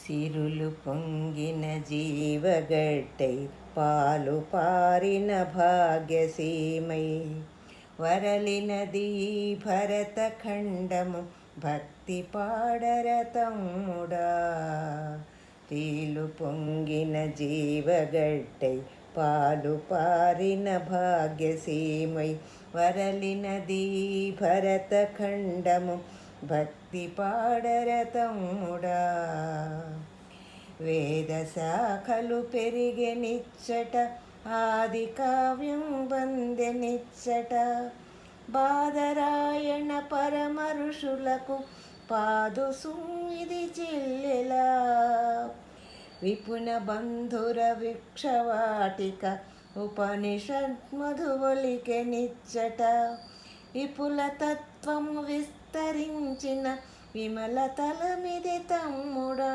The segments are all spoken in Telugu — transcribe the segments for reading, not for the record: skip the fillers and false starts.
సిరులు పొంగిన జీవగట్టై పాలు పారిన భాగ్యసీమై వరలినది భరత ఖండము భక్తి పాడర తమ్ముడా. తీలు పొంగిన జీవగట్టై పాలు పారిన భాగ్యసీమై వరలినది భరత ఖండము భక్తి పాడర తమ్ముడా. వేద శాఖలు పెరిగెనిచ్చట ఆది కావ్యం వందెనిచ్చట బాదరాయణ పరమ ఋషులకు పాదు సుమ్మిది చెల్లెలా. విపున బంధుర విక్షవాటిక ఉపనిషన్మధువలికెనిచ్చట విపుల తత్వము విస్తరించిన విమల తలమిది తమ్ముడా.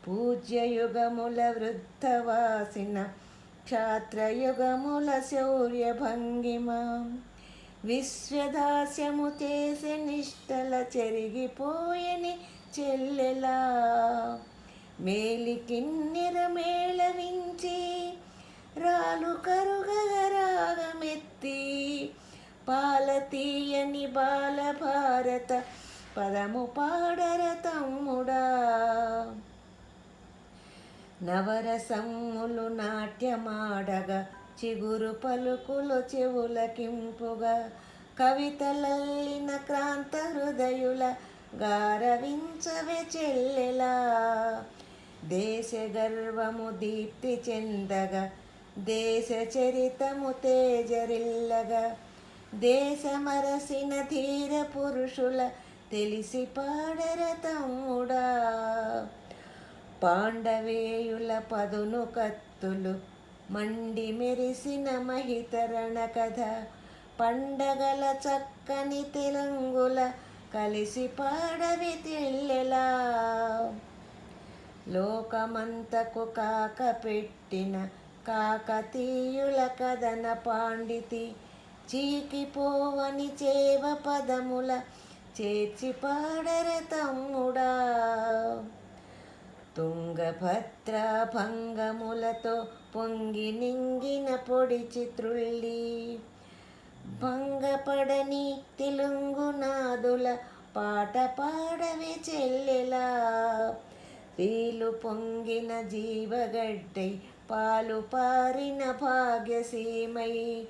పూజ్యయుగముల వృద్ధవాసిన క్షాత్రయుగముల శౌర్య భంగిమ విశ్వదాస్యము చేసే నిష్టల చెరిగిపోయని చెల్లెలా. మేలికిన్నెర మేళవించి రాలు కరుగరాగమెత్తి పాలతీయని బాల భారత పదము పాడర తమ్ముడా. నవరసమ్ములు నాట్యమాడగా చిగురు పలుకులు చెవులకింపుగా కవితలల్లిన క్రాంత హృదయుల గారవించవే చెల్లెలా. దేశ గర్వము దీప్తి చెందగా దేశ చరితము తేజరిల్లగా దేశమరసిన ధీర పురుషుల తెలిసి పాడర తమ్ముడా. పాండవేయుల పదును కత్తులు మండి మెరిసిన మహితరణ కథ పండగల చక్కని తెలంగుల కలిసి పాడవి తెల్లెలా. లోకమంతకు కాక పెట్టిన కాకతీయుల కథన పాండితి చీకిపోవని చేవ పదముల చేర్చి పాడర తమ్ముడా. తుంగభద్ర భంగములతో పొంగి నింగిన పొడి చిత్రుల్లి భంగపడని తెలుగునాదుల పాట పాడవే చెల్లెలా. తీలు పొంగిన జీవగడ్డై పాలు పారిన భాగ్యసీమై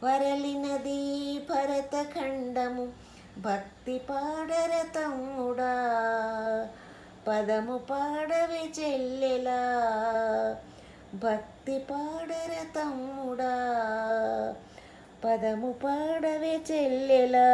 వరలినది భరత ఖండము భక్తి పాడర తమ్ముడా. పదము పాడవే చెల్లెలా భక్తి పాడర తమ్ముడా. పదము పాడవే చెల్లెలా.